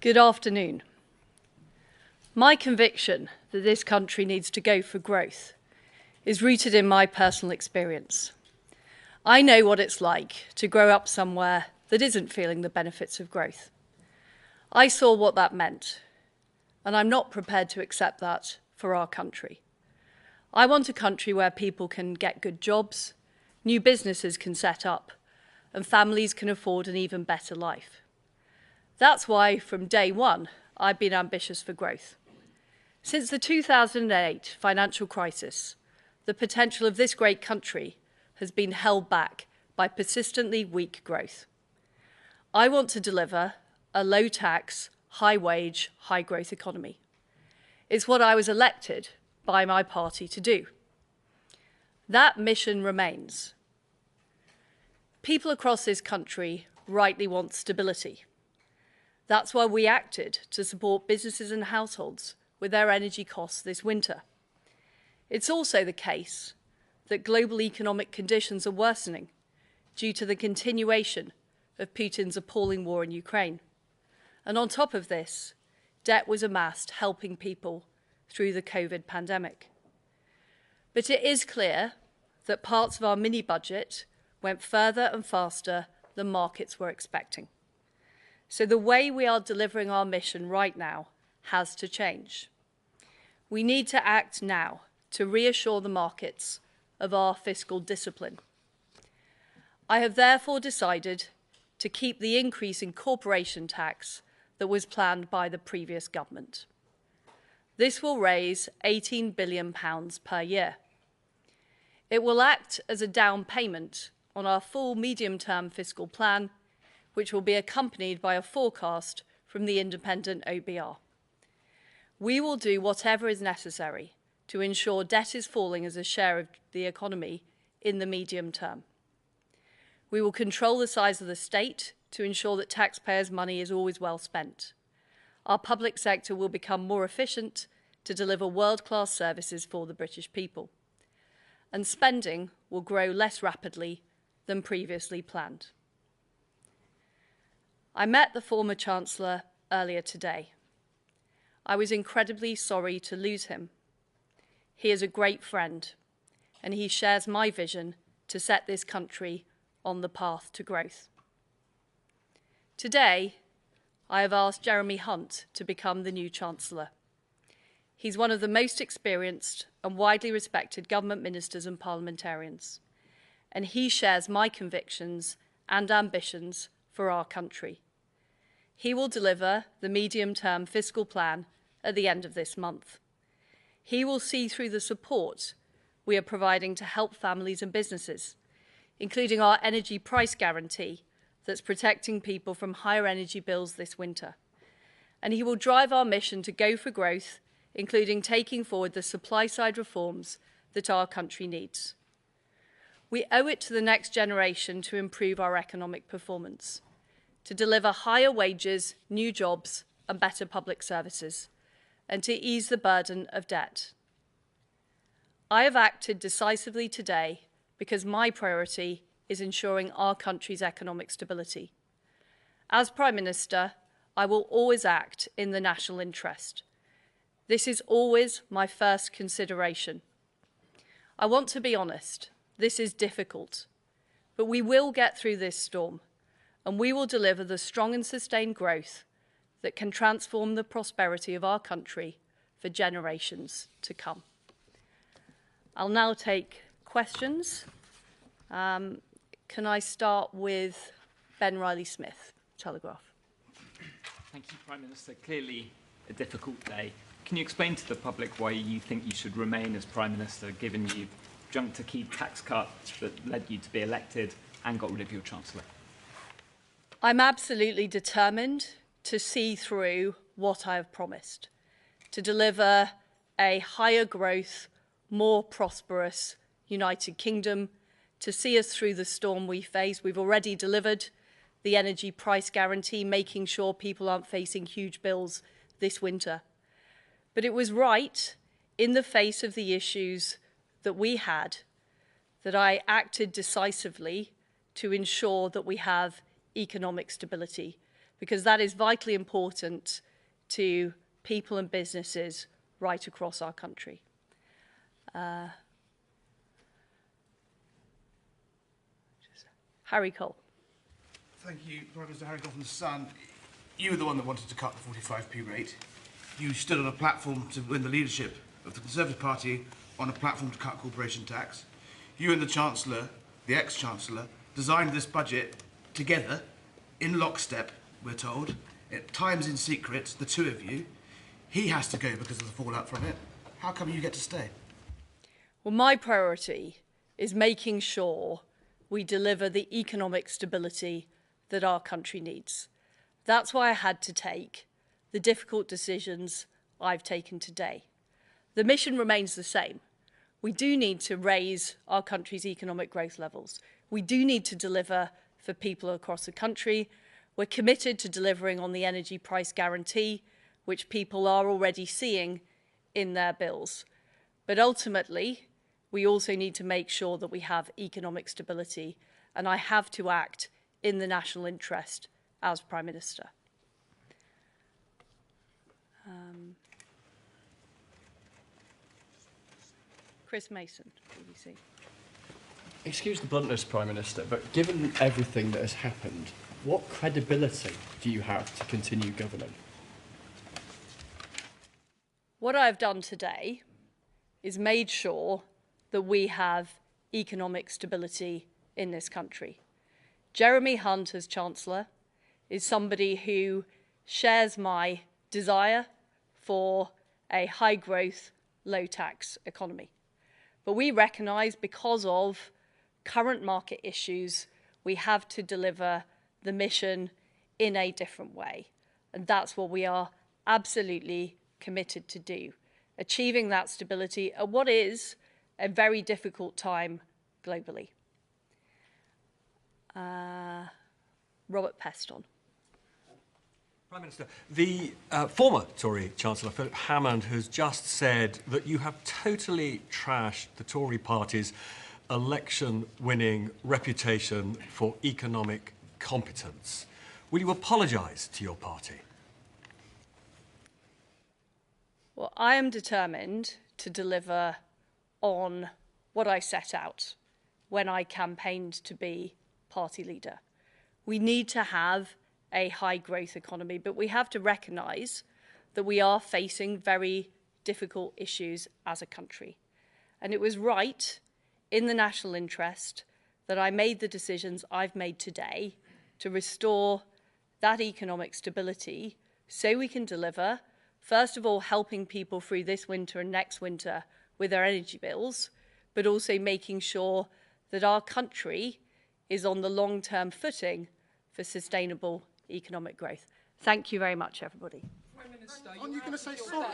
Good afternoon. My conviction that this country needs to go for growth is rooted in my personal experience. I know what it's like to grow up somewhere that isn't feeling the benefits of growth. I saw what that meant, and I'm not prepared to accept that for our country. I want a country where people can get good jobs, new businesses can set up, and families can afford an even better life. That's why, from day one, I've been ambitious for growth. Since the 2008 financial crisis, the potential of this great country has been held back by persistently weak growth. I want to deliver a low-tax, high-wage, high-growth economy. It's what I was elected by my party to do. That mission remains. People across this country rightly want stability. That's why we acted to support businesses and households with their energy costs this winter. It's also the case that global economic conditions are worsening due to the continuation of Putin's appalling war in Ukraine. And on top of this, debt was amassed helping people through the COVID pandemic. But it is clear that parts of our mini-budget went further and faster than markets were expecting. So the way we are delivering our mission right now has to change. We need to act now to reassure the markets of our fiscal discipline. I have therefore decided to keep the increase in corporation tax that was planned by the previous government. This will raise £18 billion per year. It will act as a down payment on our full medium-term fiscal plan, which will be accompanied by a forecast from the independent OBR. We will do whatever is necessary to ensure debt is falling as a share of the economy in the medium term. We will control the size of the state to ensure that taxpayers' money is always well spent. Our public sector will become more efficient to deliver world-class services for the British people. And spending will grow less rapidly than previously planned. I met the former Chancellor earlier today. I was incredibly sorry to lose him. He is a great friend, and he shares my vision to set this country on the path to growth. Today, I have asked Jeremy Hunt to become the new Chancellor. He's one of the most experienced and widely respected government ministers and parliamentarians, and he shares my convictions and ambitions for our country. He will deliver the medium-term fiscal plan at the end of this month. He will see through the support we are providing to help families and businesses, including our energy price guarantee that's protecting people from higher energy bills this winter. And he will drive our mission to go for growth, including taking forward the supply-side reforms that our country needs. We owe it to the next generation to improve our economic performance, to deliver higher wages, new jobs, and better public services, and to ease the burden of debt. I have acted decisively today because my priority is ensuring our country's economic stability. As Prime Minister, I will always act in the national interest. This is always my first consideration. I want to be honest, this is difficult, but we will get through this storm, and we will deliver the strong and sustained growth that can transform the prosperity of our country for generations to come. I'll now take questions. Can I start with Ben Riley-Smith, Telegraph? Thank you, Prime Minister. Clearly a difficult day. Can you explain to the public why you think you should remain as Prime Minister, given you jumped a key tax cut that led you to be elected and got rid of your Chancellor? I'm absolutely determined to see through what I have promised, to deliver a higher growth, more prosperous United Kingdom, to see us through the storm we face. We've already delivered the energy price guarantee, making sure people aren't facing huge bills this winter. But it was right, in the face of the issues that we had, that I acted decisively to ensure that we have economic stability, because that is vitally important to people and businesses right across our country. Harry Cole. Thank you, Prime Minister. Harry Cole from The Sun. You were the one that wanted to cut the 45p rate. You stood on a platform to win the leadership of the Conservative Party on a platform to cut corporation tax. You and the Chancellor, the ex-Chancellor, designed this budget together, in lockstep, we're told, at times in secret, the two of you. He has to go because of the fallout from it. How come you get to stay? Well, my priority is making sure we deliver the economic stability that our country needs. That's why I had to take the difficult decisions I've taken today. The mission remains the same. We do need to raise our country's economic growth levels. We do need to deliver for people across the country. We're committed to delivering on the energy price guarantee, which people are already seeing in their bills. But ultimately, we also need to make sure that we have economic stability, and I have to act in the national interest as Prime Minister. Chris Mason, BBC. Excuse the bluntness, Prime Minister, but given everything that has happened, what credibility do you have to continue governing? What I've done today is made sure that we have economic stability in this country. Jeremy Hunt, as Chancellor, is somebody who shares my desire for a high-growth, low-tax economy. But we recognise, because of current market issues, we have to deliver the mission in a different way. And that's what we are absolutely committed to do, achieving that stability at what is a very difficult time globally. Robert Peston. Prime Minister, the former Tory Chancellor, Philip Hammond, has just said that you have totally trashed the Tory party's election-winning reputation for economic competence. Will you apologise to your party? Well, I am determined to deliver on what I set out when I campaigned to be party leader. We need to have a high-growth economy, but we have to recognise that we are facing very difficult issues as a country. And it was right, in the national interest, that I made the decisions I've made today to restore that economic stability so we can deliver, first of all, helping people through this winter and next winter with their energy bills, but also making sure that our country is on the long-term footing for sustainable economic growth. Thank you very much, everybody. Prime Minister, aren't you going to say sorry?